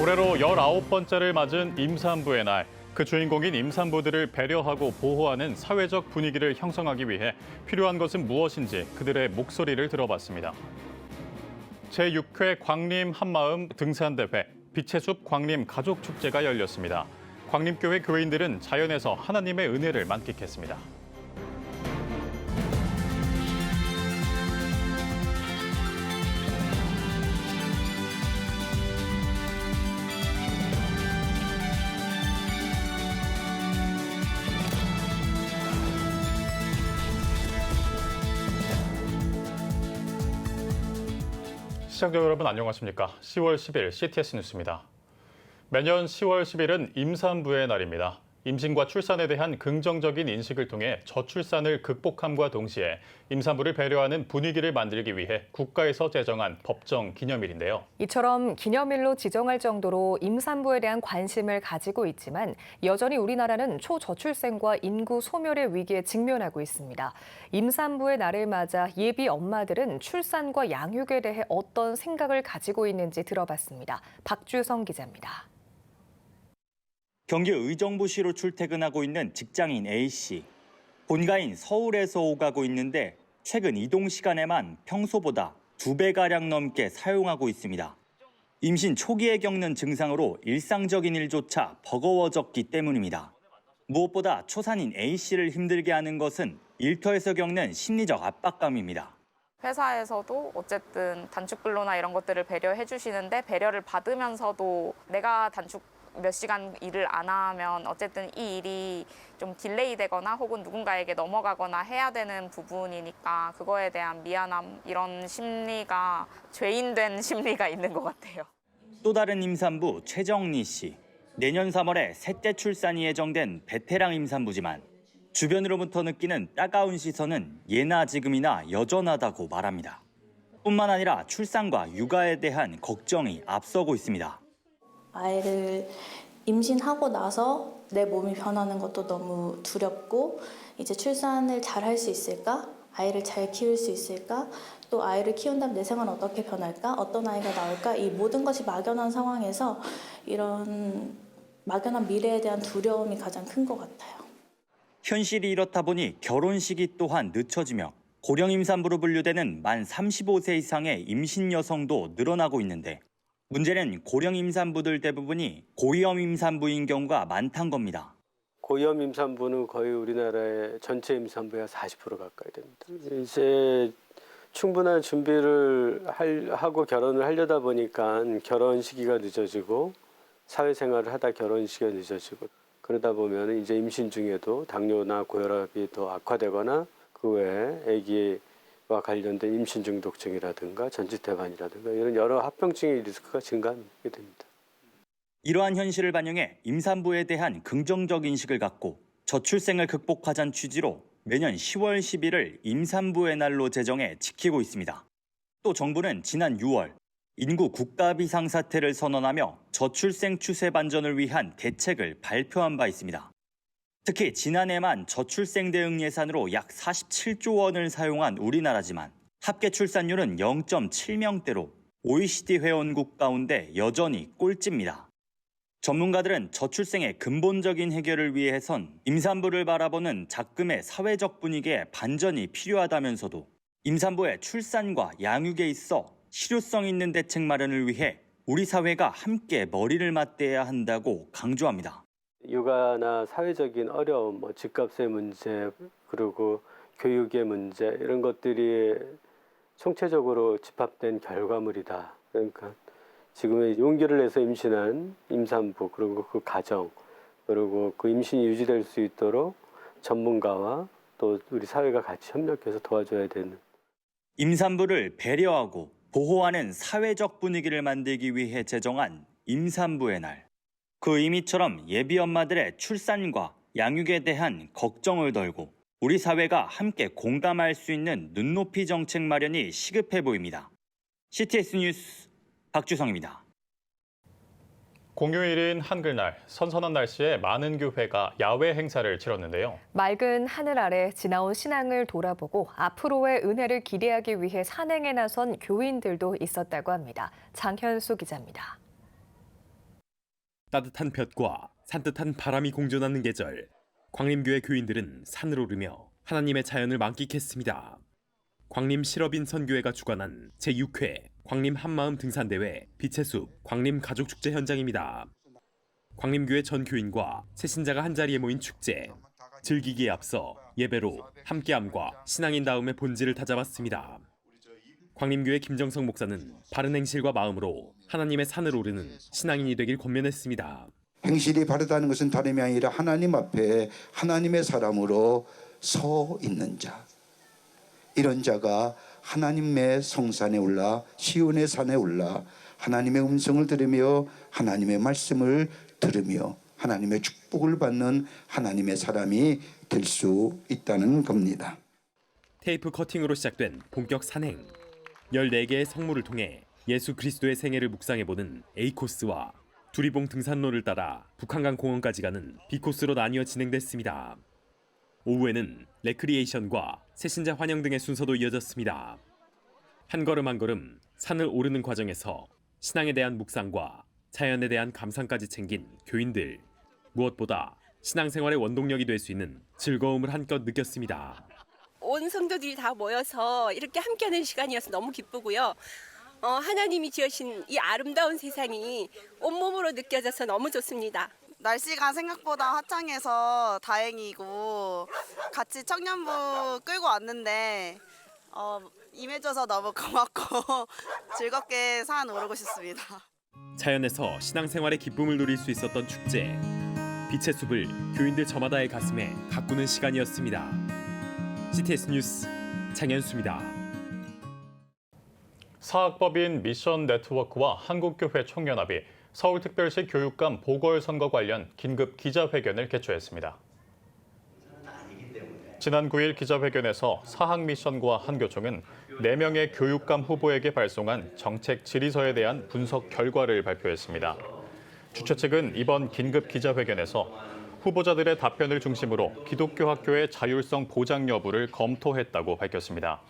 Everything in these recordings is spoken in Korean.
올해로 19번째를 맞은 임산부의 날. 그 주인공인 임산부들을 배려하고 보호하는 사회적 분위기를 형성하기 위해 필요한 것은 무엇인지 그들의 목소리를 들어봤습니다. 제6회 광림 한마음 등산대회, 빛의 숲 광림 가족축제가 열렸습니다. 광림교회 교인들은 자연에서 하나님의 은혜를 만끽했습니다. 시청자 여러분 안녕하십니까? 10월 10일 CTS 뉴스입니다. 매년 10월 10일은 임산부의 날입니다. 임신과 출산에 대한 긍정적인 인식을 통해 저출산을 극복함과 동시에 임산부를 배려하는 분위기를 만들기 위해 국가에서 제정한 법정 기념일인데요. 이처럼 기념일로 지정할 정도로 임산부에 대한 관심을 가지고 있지만 여전히 우리나라는 초저출생과 인구 소멸의 위기에 직면하고 있습니다. 임산부의 날을 맞아 예비 엄마들은 출산과 양육에 대해 어떤 생각을 가지고 있는지 들어봤습니다. 박주성 기자입니다. 경기 의정부시로 출퇴근하고 있는 직장인 A씨. 본가인 서울에서 오가고 있는데 최근 이동 시간에만 평소보다 2배가량 넘게 사용하고 있습니다. 임신 초기에 겪는 증상으로 일상적인 일조차 버거워졌기 때문입니다. 무엇보다 초산인 A씨를 힘들게 하는 것은 일터에서 겪는 심리적 압박감입니다. 회사에서도 어쨌든 단축근로나 이런 것들을 배려해 주시는데 배려를 받으면서도 내가 단축 몇 시간 일을 안 하면 어쨌든 이 일이 좀 딜레이 되거나 혹은 누군가에게 넘어가거나 해야 되는 부분이니까 그거에 대한 미안함, 이런 심리가 죄인된 심리가 있는 것 같아요. 또 다른 임산부 최정리 씨. 내년 3월에 셋째 출산이 예정된 베테랑 임산부지만 주변으로부터 느끼는 따가운 시선은 예나 지금이나 여전하다고 말합니다. 뿐만 아니라 출산과 육아에 대한 걱정이 앞서고 있습니다. 아이를 임신하고 나서 내 몸이 변하는 것도 너무 두렵고 이제 출산을 잘 할 수 있을까? 아이를 잘 키울 수 있을까? 또 아이를 키운다면 내 생활은 어떻게 변할까? 어떤 아이가 나올까? 이 모든 것이 막연한 상황에서 이런 막연한 미래에 대한 두려움이 가장 큰 것 같아요. 현실이 이렇다 보니 결혼식이 또한 늦춰지며 고령 임산부로 분류되는 만 35세 이상의 임신 여성도 늘어나고 있는데 문제는 고령 임산부들 대부분이 고위험 임산부인 경우가 많다는 겁니다. 고위험 임산부는 거의 우리나라의 전체 임산부의 40% 가까이 됩니다. 이제 충분한 준비를 하고 결혼을 하려다 보니까 결혼 시기가 늦어지고 사회생활을 하다 결혼 시기가 늦어지고 그러다 보면 이제 임신 중에도 당뇨나 고혈압이 더 악화되거나 그 외에 아기와 관련된 임신 중독증이라든가 전지태반이라든가 이런 여러 합병증의 리스크가 증가하게 됩니다. 이러한 현실을 반영해 임산부에 대한 긍정적 인식을 갖고 저출생을 극복하자는 취지로 매년 10월 10일을 임산부의 날로 제정해 지키고 있습니다. 또 정부는 지난 6월 인구 국가 비상사태를 선언하며 저출생 추세 반전을 위한 대책을 발표한 바 있습니다. 특히 지난해만 저출생 대응 예산으로 약 47조 원을 사용한 우리나라지만 합계 출산율은 0.7명대로 OECD 회원국 가운데 여전히 꼴찌입니다. 전문가들은 저출생의 근본적인 해결을 위해선 임산부를 바라보는 작금의 사회적 분위기에 반전이 필요하다면서도 임산부의 출산과 양육에 있어 실효성 있는 대책 마련을 위해 우리 사회가 함께 머리를 맞대야 한다고 강조합니다. 육아나 사회적인 어려움, 집값의 문제, 그리고 교육의 문제 이런 것들이 총체적으로 집합된 결과물이다. 그러니까 지금의 용기를 내서 임신한 임산부 그리고 그 가정 그리고 그 임신이 유지될 수 있도록 전문가와 또 우리 사회가 같이 협력해서 도와줘야 되는. 임산부를 배려하고 보호하는 사회적 분위기를 만들기 위해 제정한 임산부의 날. 그 의미처럼 예비 엄마들의 출산과 양육에 대한 걱정을 덜고 우리 사회가 함께 공감할 수 있는 눈높이 정책 마련이 시급해 보입니다. CTS 뉴스 박주성입니다. 공휴일인 한글날, 선선한 날씨에 많은 교회가 야외 행사를 치렀는데요. 맑은 하늘 아래 지나온 신앙을 돌아보고 앞으로의 은혜를 기대하기 위해 산행에 나선 교인들도 있었다고 합니다. 장현수 기자입니다. 따뜻한 볕과 산뜻한 바람이 공존하는 계절, 광림교회 교인들은 산을 오르며 하나님의 자연을 만끽했습니다. 광림 실업인 선교회가 주관한 제6회 광림 한마음 등산대회 빛의 숲 광림 가족축제 현장입니다. 광림교회 전 교인과 새신자가 한자리에 모인 축제. 즐기기에 앞서 예배로 함께함과 신앙인다움의 본질을 다잡았습니다. 광림교회 김정성 목사는 바른 행실과 마음으로 하나님의 산을 오르는 신앙인이 되길 권면했습니다. 행실이 바르다는 것은 다름이 아니라 하나님 앞에 하나님의 사람으로 서 있는 자. 이런 자가 하나님의 성산에 올라 시온의 산에 올라 하나님의 음성을 들으며 하나님의 말씀을 들으며 하나님의 축복을 받는 하나님의 사람이 될 수 있다는 겁니다. 테이프 커팅으로 시작된 본격 산행. 14개의 성물을 통해 예수 그리스도의 생애를 묵상해보는 A코스와 두리봉 등산로를 따라 북한강 공원까지 가는 B코스로 나뉘어 진행됐습니다. 오후에는 레크리에이션과 새신자 환영 등의 순서도 이어졌습니다. 한 걸음 한 걸음 산을 오르는 과정에서 신앙에 대한 묵상과 자연에 대한 감상까지 챙긴 교인들. 무엇보다 신앙생활의 원동력이 될 수 있는 즐거움을 한껏 느꼈습니다. 온 성도들이 다 모여서 이렇게 함께하는 시간이어서 너무 기쁘고요. 하나님이 지으신 이 아름다운 세상이 온몸으로 느껴져서 너무 좋습니다. 날씨가 생각보다 화창해서 다행이고 같이 청년부 끌고 왔는데 임해줘서 너무 고맙고 즐겁게 산 오르고 싶습니다. 자연에서 신앙생활의 기쁨을 누릴 수 있었던 축제. 빛의 숲을 교인들 저마다의 가슴에 가꾸는 시간이었습니다. CTS 뉴스 장현수입니다. 사학법인 미션 네트워크와 한국교회 총연합이 서울특별시 교육감 보궐선거 관련 긴급 기자회견을 개최했습니다. 지난 9일 기자회견에서 사학미션과 한교총은 4명의 교육감 후보에게 발송한 정책 질의서에 대한 분석 결과를 발표했습니다. 주최 측은 이번 긴급 기자회견에서 후보자들의 답변을 중심으로 기독교 학교의 자율성 보장 여부를 검토했다고 밝혔습니다.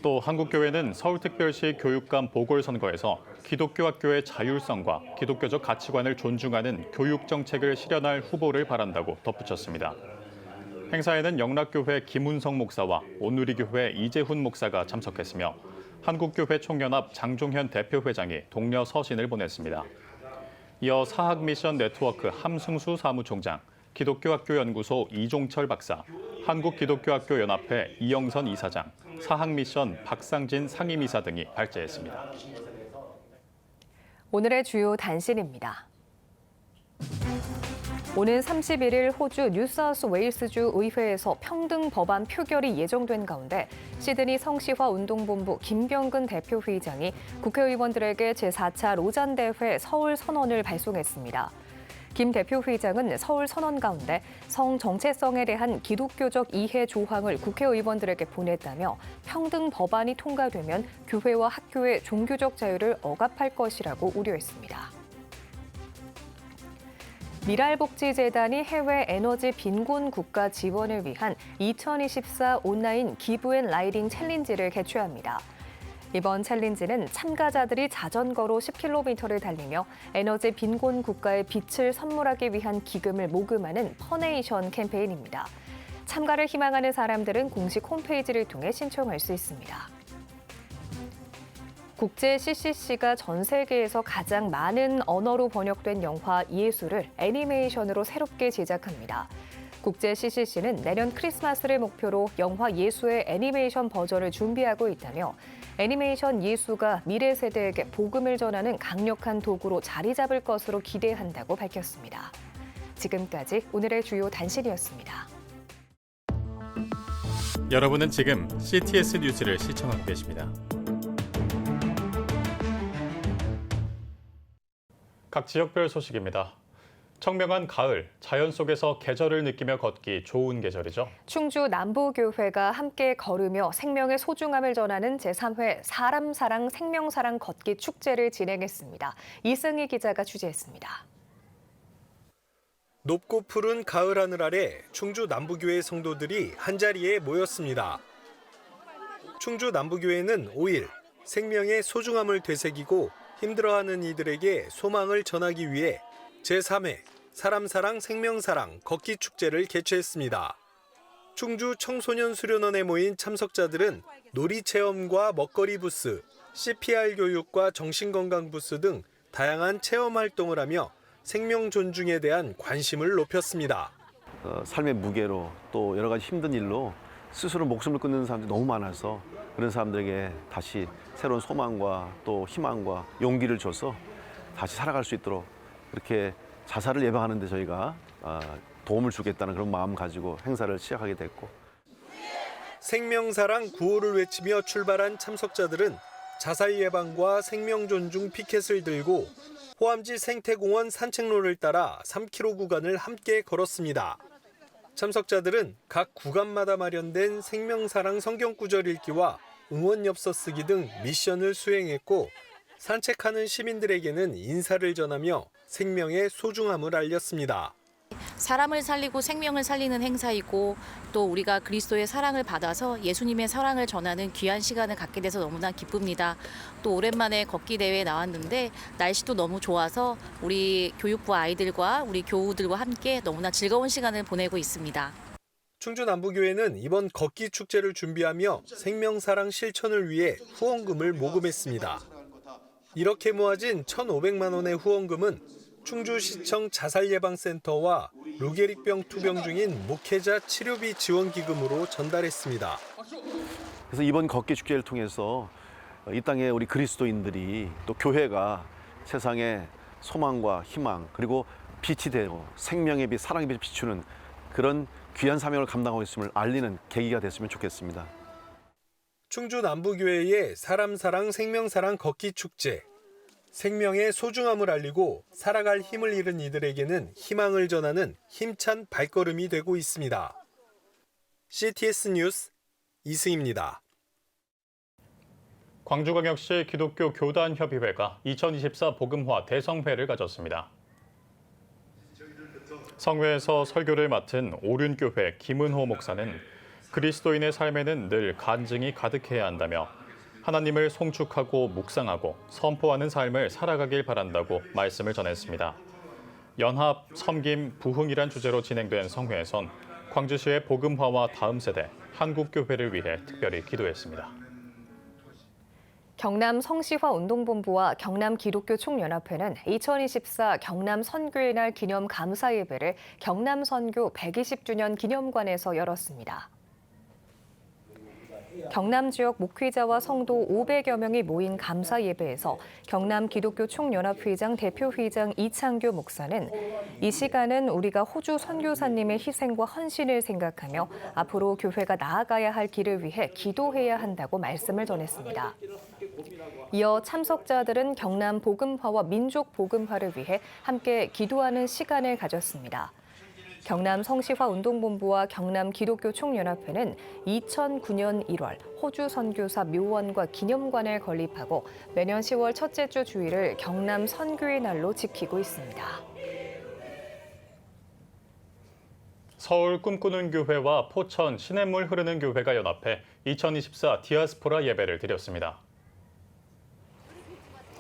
또 한국교회는 서울특별시 교육감 보궐선거에서 기독교 학교의 자율성과 기독교적 가치관을 존중하는 교육정책을 실현할 후보를 바란다고 덧붙였습니다. 행사에는 영락교회 김운성 목사와 온누리교회 이재훈 목사가 참석했으며 한국교회 총연합 장종현 대표회장이 독려 서신을 보냈습니다. 이어 사학미션 네트워크 함승수 사무총장, 기독교학교연구소 이종철 박사, 한국기독교학교연합회 이영선 이사장, 사학미션 박상진 상임이사 등이 발제했습니다. 오늘의 주요 단신입니다. 오는 31일 호주 뉴사우스웨일스주 의회에서 평등 법안 표결이 예정된 가운데 시드니 성시화 운동본부 김병근 대표회장이 국회의원들에게 제4차 로잔대회 서울 선언을 발송했습니다. 김 대표회장은 서울 선언 가운데 성 정체성에 대한 기독교적 이해 조항을 국회의원들에게 보냈다며 평등 법안이 통과되면 교회와 학교의 종교적 자유를 억압할 것이라고 우려했습니다. 미랄복지재단이 해외 에너지 빈곤 국가 지원을 위한 2024 온라인 기브앤라이딩 챌린지를 개최합니다. 이번 챌린지는 참가자들이 자전거로 10km를 달리며 에너지 빈곤 국가에 빛을 선물하기 위한 기금을 모금하는 퍼네이션 캠페인입니다. 참가를 희망하는 사람들은 공식 홈페이지를 통해 신청할 수 있습니다. 국제 CCC가 전 세계에서 가장 많은 언어로 번역된 영화 예수를 애니메이션으로 새롭게 제작합니다. 국제 CCC는 내년 크리스마스를 목표로 영화 예수의 애니메이션 버전을 준비하고 있다며 애니메이션 예수가 미래 세대에게 복음을 전하는 강력한 도구로 자리 잡을 것으로 기대한다고 밝혔습니다. 지금까지 오늘의 주요 단신이었습니다. 여러분은 지금 CTS 뉴스를 시청하고 계십니다. 각 지역별 소식입니다. 청명한 가을, 자연 속에서 계절을 느끼며 걷기 좋은 계절이죠. 충주 남부교회가 함께 걸으며 생명의 소중함을 전하는 제3회 사람 사랑 생명 사랑 걷기 축제를 진행했습니다. 이승희 기자가 취재했습니다. 높고 푸른 가을 하늘 아래 충주 남부교회 성도들이 한자리에 모였습니다. 충주 남부교회는 5일 생명의 소중함을 되새기고 힘들어하는 이들에게 소망을 전하기 위해 제3회 사람사랑 생명사랑 걷기 축제를 개최했습니다. 충주 청소년 수련원에 모인 참석자들은 놀이 체험과 먹거리 부스, CPR 교육과 정신건강 부스 등 다양한 체험 활동을 하며 생명 존중에 대한 관심을 높였습니다. 삶의 무게로 또 여러 가지 힘든 일로 스스로 목숨을 끊는 사람들이 너무 많아서 그런 사람들에게 다시 새로운 소망과 또 희망과 용기를 줘서 다시 살아갈 수 있도록 그렇게 자살을 예방하는 데 저희가 도움을 주겠다는 그런 마음 가지고 행사를 시작하게 됐고. 생명사랑 구호를 외치며 출발한 참석자들은 자살 예방과 생명 존중 피켓을 들고 호암지 생태공원 산책로를 따라 3km 구간을 함께 걸었습니다. 참석자들은 각 구간마다 마련된 생명사랑 성경 구절 읽기와 응원 엽서 쓰기 등 미션을 수행했고 산책하는 시민들에게는 인사를 전하며 생명의 소중함을 알렸습니다. 사람을 살리고 생명을 살리는 행사이고 또 우리가 그리스도의 사랑을 받아서 예수님의 사랑을 전하는 귀한 시간을 갖게 돼서 너무나 기쁩니다. 또 오랜만에 걷기 대회에 나왔는데 날씨도 너무 좋아서 우리 교육부 아이들과 우리 교우들과 함께 너무나 즐거운 시간을 보내고 있습니다. 충주 남부교회는 이번 걷기 축제를 준비하며 생명사랑 실천을 위해 후원금을 모금했습니다. 이렇게 모아진 1,500만 원의 후원금은 충주시청 자살예방센터와 루게릭병 투병 중인 목회자 치료비 지원기금으로 전달했습니다. 그래서 이번 걷기 축제를 통해서 이 땅에 우리 그리스도인들이 또 교회가 세상에 소망과 희망 그리고 빛이 되고 생명의 빛, 사랑의 빛을 비추는 그런 귀한 사명을 감당하고 있음을 알리는 계기가 됐으면 좋겠습니다. 충주 남부교회의 사람사랑 생명사랑 걷기 축제. 생명의 소중함을 알리고 살아갈 힘을 잃은 이들에게는 희망을 전하는 힘찬 발걸음이 되고 있습니다. CTS 뉴스 이승입니다. 광주광역시 기독교 교단협의회가 2024 복음화 대성회를 가졌습니다. 성회에서 설교를 맡은 오륜교회 김은호 목사는 그리스도인의 삶에는 늘 간증이 가득해야 한다며 하나님을 송축하고 묵상하고 선포하는 삶을 살아가길 바란다고 말씀을 전했습니다. 연합, 섬김, 부흥이란 주제로 진행된 성회에선 광주시의 복음화와 다음 세대, 한국교회를 위해 특별히 기도했습니다. 경남 성시화운동본부와 경남기독교총연합회는 2024 경남 선교의 날 기념 감사 예배를 경남 선교 120주년 기념관에서 열었습니다. 경남 지역 목회자와 성도 500여 명이 모인 감사 예배에서 경남기독교총연합회장 대표회장 이창규 목사는 이 시간은 우리가 호주 선교사님의 희생과 헌신을 생각하며 앞으로 교회가 나아가야 할 길을 위해 기도해야 한다고 말씀을 전했습니다. 이어 참석자들은 경남 복음화와 민족 복음화를 위해 함께 기도하는 시간을 가졌습니다. 경남 성시화운동본부와 경남기독교총연합회는 2009년 1월 호주 선교사 묘원과 기념관을 건립하고 매년 10월 첫째 주 주일을 경남 선교의 날로 지키고 있습니다. 서울 꿈꾸는 교회와 포천 시냇물 흐르는 교회가 연합해 2024 디아스포라 예배를 드렸습니다.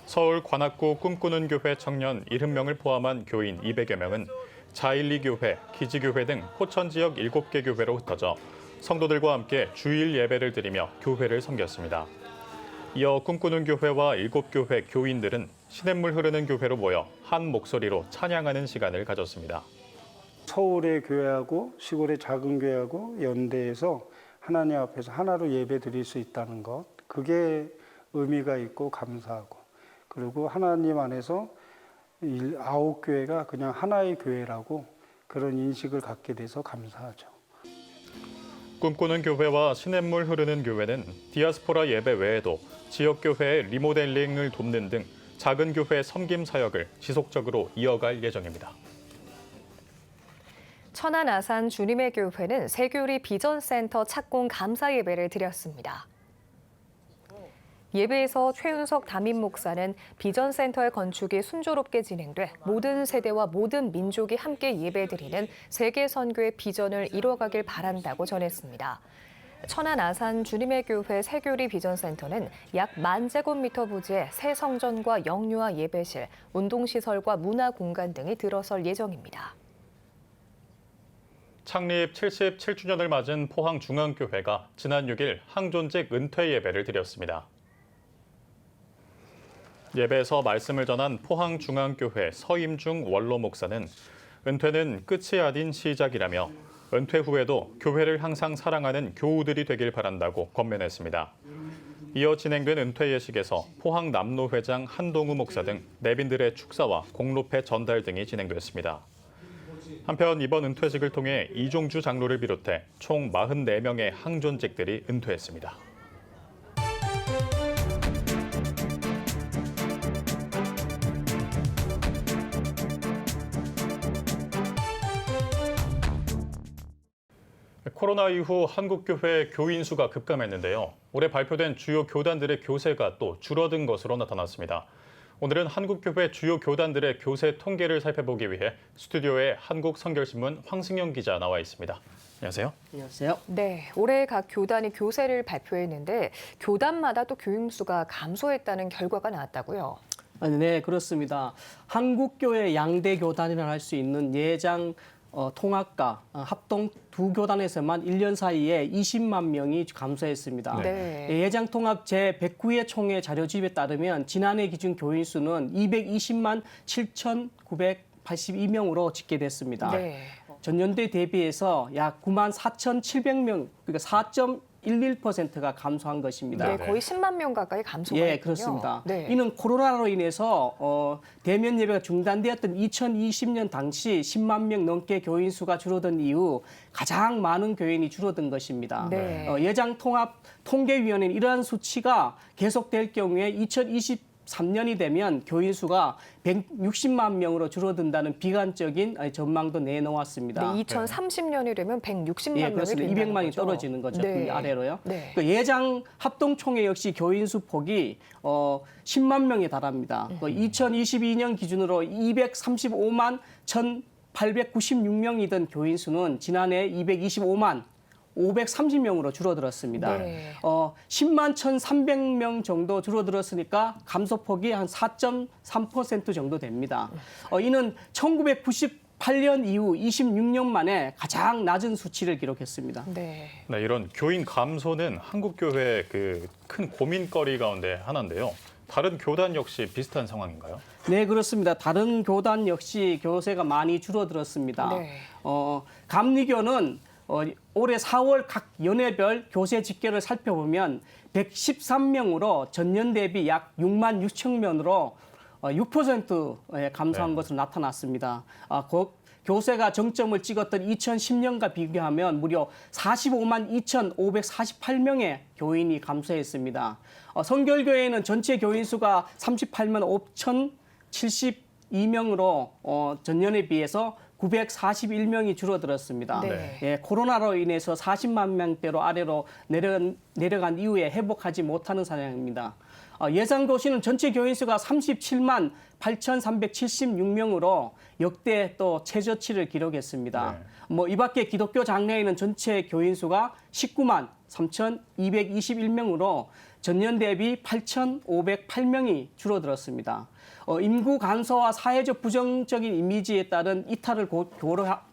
서울 관악구 꿈꾸는 교회 청년 70명을 포함한 교인 200여 명은 자일리교회, 기지교회 등 포천 지역 7개 교회로 흩어져 성도들과 함께 주일 예배를 드리며 교회를 섬겼습니다. 이어 꿈꾸는 교회와 7교회 교인들은 시냇물 흐르는 교회로 모여 한 목소리로 찬양하는 시간을 가졌습니다. 서울의 교회하고 시골의 작은 교회하고 연대해서 하나님 앞에서 하나로 예배 드릴 수 있다는 것, 그게 의미가 있고 감사하고, 그리고 하나님 안에서 9교회가 그냥 하나의 교회라고 그런 인식을 갖게 돼서 감사하죠. 꿈꾸는 교회와 시냇물 흐르는 교회는 디아스포라 예배 외에도 지역교회의 리모델링을 돕는 등 작은 교회 섬김 사역을 지속적으로 이어갈 예정입니다. 천안 아산 주님의 교회는 세교리 비전센터 착공 감사 예배를 드렸습니다. 예배에서 최윤석 담임 목사는 비전센터의 건축이 순조롭게 진행돼 모든 세대와 모든 민족이 함께 예배드리는 세계 선교의 비전을 이뤄가길 바란다고 전했습니다. 천안 아산 주님의 교회 새교리 비전센터는 약 10,000제곱미터 부지에 새 성전과 영유아 예배실, 운동시설과 문화공간 등이 들어설 예정입니다. 창립 77주년을 맞은 포항중앙교회가 지난 6일 항존직 은퇴 예배를 드렸습니다. 예배에서 말씀을 전한 포항중앙교회 서임중 원로 목사는 은퇴는 끝이 아닌 시작이라며 은퇴 후에도 교회를 항상 사랑하는 교우들이 되길 바란다고 권면했습니다. 이어 진행된 은퇴 예식에서 포항 남로회장 한동우 목사 등 내빈들의 축사와 공로패 전달 등이 진행됐습니다. 한편 이번 은퇴식을 통해 이종주 장로를 비롯해 총 44명의 항존직들이 은퇴했습니다. 코로나 이후 한국교회 교인 수가 급감했는데요. 올해 발표된 주요 교단들의 교세가 또 줄어든 것으로 나타났습니다. 오늘은 한국교회 주요 교단들의 교세 통계를 살펴보기 위해 스튜디오에 한국성결신문 황승영 기자 나와 있습니다. 안녕하세요. 안녕하세요. 네, 올해 각 교단이 교세를 발표했는데 교단마다 또 교인 수가 감소했다는 결과가 나왔다고요? 네, 그렇습니다. 한국교회 양대 교단이라 할 수 있는 예장 통합과 합동 두 교단에서만 1년 사이에 20만 명이 감소했습니다. 네. 예장 통합 제109회 총회 자료집에 따르면 지난해 기준 교인 수는 220만 7,982명으로 집계됐습니다. 네. 전년도에 대비해서 약 9만 4,700명, 그러니까 4.11%가 감소한 것입니다. 네, 거의 10만 명 가까이 감소가 했군요. 예, 그렇습니다. 네. 이는 코로나로 인해서 대면 예배가 중단되었던 2020년 당시 10만 명 넘게 교인 수가 줄어든 이후 가장 많은 교인이 줄어든 것입니다. 네. 예장 통합 통계위원회는 이러한 수치가 계속될 경우에 2023년이 되면 교인 수가 160만 명으로 줄어든다는 비관적인 전망도 내놓았습니다. 네, 2030년이 되면 160만 예, 명이 그렇습니다. 된다는 200만이 거죠. 떨어지는 거죠. 네. 그 아래로요. 네. 그 예장 합동총회 역시 교인 수 폭이 10만 명에 달합니다. 2022년 기준으로 235만 1,896명이던 교인 수는 지난해 225만 530명으로 줄어들었습니다. 네. 10만 1,300명 정도 줄어들었으니까 감소폭이 한 4.3% 정도 됩니다. 이는 1998년 이후 26년 만에 가장 낮은 수치를 기록했습니다. 네. 네, 이런 교인 감소는 한국교회의 그 큰 고민거리 가운데 하나인데요. 다른 교단 역시 비슷한 상황인가요? 네, 그렇습니다. 다른 교단 역시 교세가 많이 줄어들었습니다. 네. 감리교는 올해 4월 각 연회별 교세 집계를 살펴보면 113명으로 전년 대비 약 6만 6천 명으로 6% 감소한 것으로 나타났습니다. 교세가 정점을 찍었던 2010년과 비교하면 무려 45만 2,548명의 교인이 감소했습니다. 성결교회는 전체 교인 수가 38만 5,072명으로 전년에 비해서 941명이 줄어들었습니다. 네. 예, 코로나로 인해서 40만 명대로 아래로 내려간 이후에 회복하지 못하는 상황입니다. 예산고시는 전체 교인 수가 37만 8,376명으로 역대 또 최저치를 기록했습니다. 네. 이 밖에 기독교 장로회는 전체 교인 수가 19만 3,221명으로 전년 대비 8,508명이 줄어들었습니다. 인구 감소와 사회적 부정적인 이미지에 따른 이탈을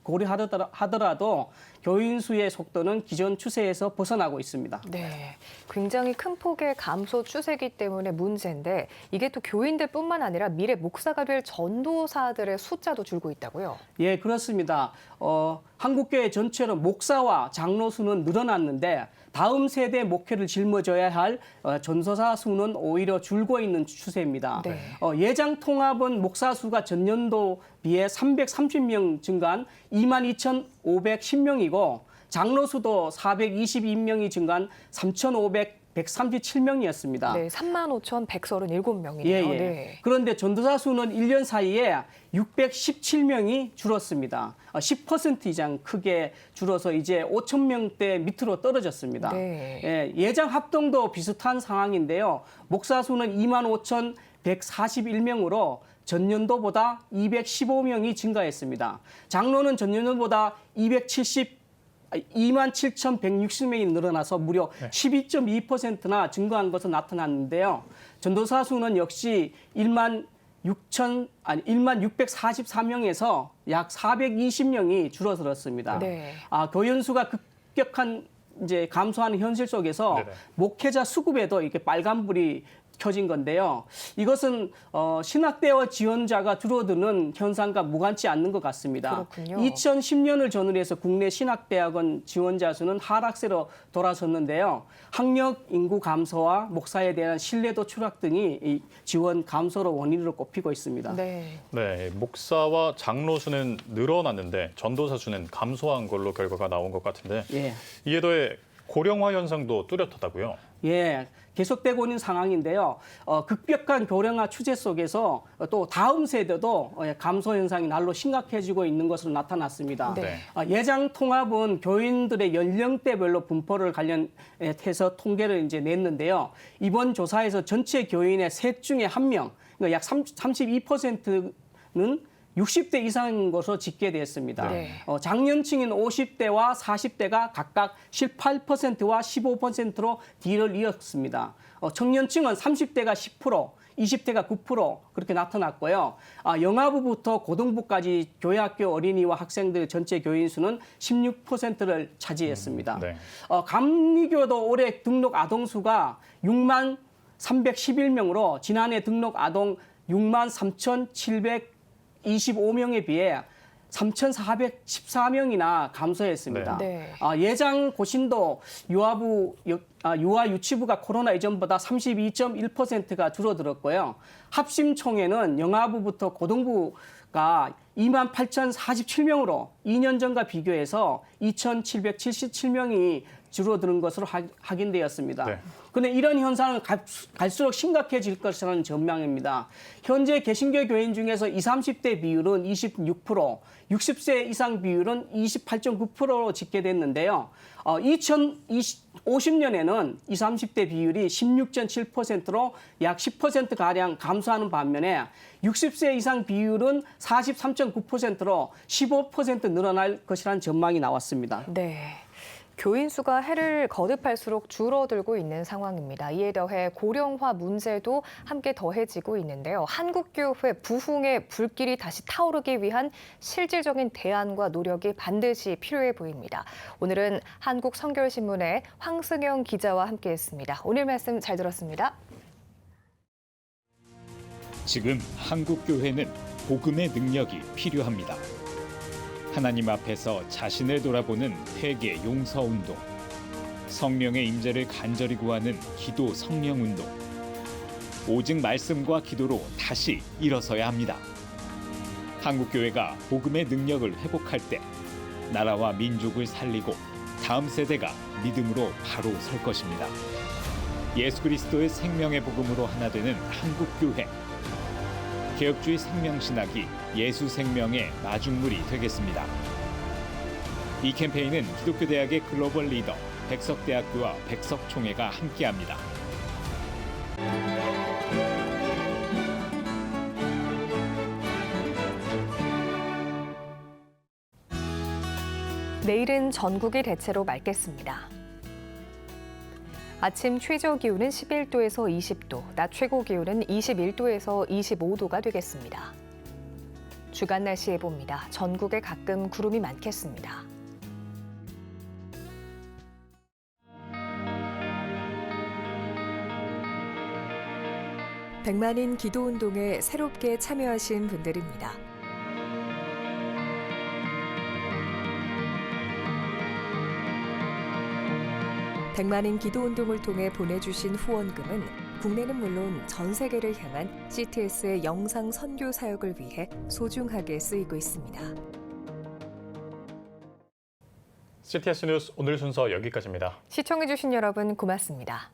고려하더라도 교인 수의 속도는 기존 추세에서 벗어나고 있습니다. 네, 굉장히 큰 폭의 감소 추세이기 때문에 문제인데 이게 또 교인들뿐만 아니라 미래 목사가 될 전도사들의 숫자도 줄고 있다고요? 예, 그렇습니다. 한국교회 전체로 목사와 장로 수는 늘어났는데 다음 세대 목회를 짊어져야 할 전도사 수는 오히려 줄고 있는 추세입니다. 네. 예장 통합은 목사 수가 전년도 비해 330명 증가한 22,510명이고 장로 수도 422명이 증가한 3,137명이었습니다. 네, 35,137명이네요. 예, 예. 네. 그런데 전도사 수는 1년 사이에 617명이 줄었습니다. 10% 이상 크게 줄어서 이제 5,000명대 밑으로 떨어졌습니다. 네. 예, 예장 합동도 비슷한 상황인데요. 목사 수는 25,141명으로 전년도보다 215명이 증가했습니다. 장로는 전년도보다 27,160명이 늘어나서 무려 12.2%나 증가한 것으로 나타났는데요. 전도사 수는 역시 1644명에서 약 420명이 줄어들었습니다. 네. 교연 수가 급격한 이제 감소하는 현실 속에서 네네. 목회자 수급에도 이렇게 빨간불이 켜진 건데요. 이것은 신학대와 지원자가 줄어드는 현상과 무관치 않는 것 같습니다. 그렇군요. 2010년을 전후로 해서 국내 신학대학원 지원자 수는 하락세로 돌아섰는데요. 학력 인구 감소와 목사에 대한 신뢰도 추락 등이 이 지원 감소로 원인으로 꼽히고 있습니다. 네. 네, 목사와 장로 수는 늘어났는데 전도사 수는 감소한 걸로 결과가 나온 것 같은데 예. 이에 더해 고령화 현상도 뚜렷하다고요? 예, 계속되고 있는 상황인데요. 급격한 고령화 추세 속에서 또 다음 세대도 감소 현상이 날로 심각해지고 있는 것으로 나타났습니다. 네. 예장 통합은 교인들의 연령대별로 분포를 관련해서 통계를 이제 냈는데요. 이번 조사에서 전체 교인의 셋 중에 한 명, 그러니까 약 32%는 60대 이상인 것으로 집계됐습니다. 네. 장년층인 50대와 40대가 각각 18%와 15%로 뒤를 이었습니다. 청년층은 30대가 10%, 20대가 9% 그렇게 나타났고요. 영아부부터 고등부까지 교회학교 어린이와 학생들 전체 교인 수는 16%를 차지했습니다. 네. 감리교도 올해 등록 아동 수가 6만 311명으로 지난해 등록 아동 6만 3,725명에 비해 3,414명이나 감소했습니다. 네. 예장 고신도 유아 유치부가 코로나 이전보다 32.1%가 줄어들었고요. 합심총회는 영아부부터 고등부가 2만 8,047명으로 2년 전과 비교해서 2,777명이 줄어드는 것으로 확인되었습니다. 네. 그런데 이런 현상은 갈수록 심각해질 것이라는 전망입니다. 현재 개신교 교인 중에서 20, 30대 비율은 26%, 60세 이상 비율은 28.9%로 집계됐는데요. 2050년에는 20, 30대 비율이 16.7%로 약 10%가량 감소하는 반면에 60세 이상 비율은 43.9%로 15% 늘어날 것이라는 전망이 나왔습니다. 네. 교인 수가 해를 거듭할수록 줄어들고 있는 상황입니다. 이에 더해 고령화 문제도 함께 더해지고 있는데요. 한국교회 부흥의 불길이 다시 타오르기 위한 실질적인 대안과 노력이 반드시 필요해 보입니다. 오늘은 한국성결신문의 황승영 기자와 함께했습니다. 오늘 말씀 잘 들었습니다. 지금 한국교회는 복음의 능력이 필요합니다. 하나님 앞에서 자신을 돌아보는 회개 용서 운동, 성령의 임재를 간절히 구하는 기도 성령 운동, 오직 말씀과 기도로 다시 일어서야 합니다. 한국교회가 복음의 능력을 회복할 때 나라와 민족을 살리고 다음 세대가 믿음으로 바로 설 것입니다. 예수 그리스도의 생명의 복음으로 하나 되는 한국교회. 개혁주의 생명신학이 예수 생명의 마중물이 되겠습니다. 이 캠페인은 기독교대학의 글로벌 리더 백석대학교와 백석총회가 함께합니다. 내일은 전국이 대체로 맑겠습니다. 아침 최저 기온은 11도에서 20도, 낮 최고 기온은 21도에서 25도가 되겠습니다. 주간 날씨 예보입니다. 전국에 가끔 구름이 많겠습니다. 백만인 기도운동에 새롭게 참여하신 분들입니다. 백만인 기도운동을 통해 보내주신 후원금은 국내는 물론 전 세계를 향한 CTS의 영상 선교 사역을 위해 소중하게 쓰이고 있습니다. CTS 뉴스 오늘 순서 여기까지입니다. 시청해주신 여러분 고맙습니다.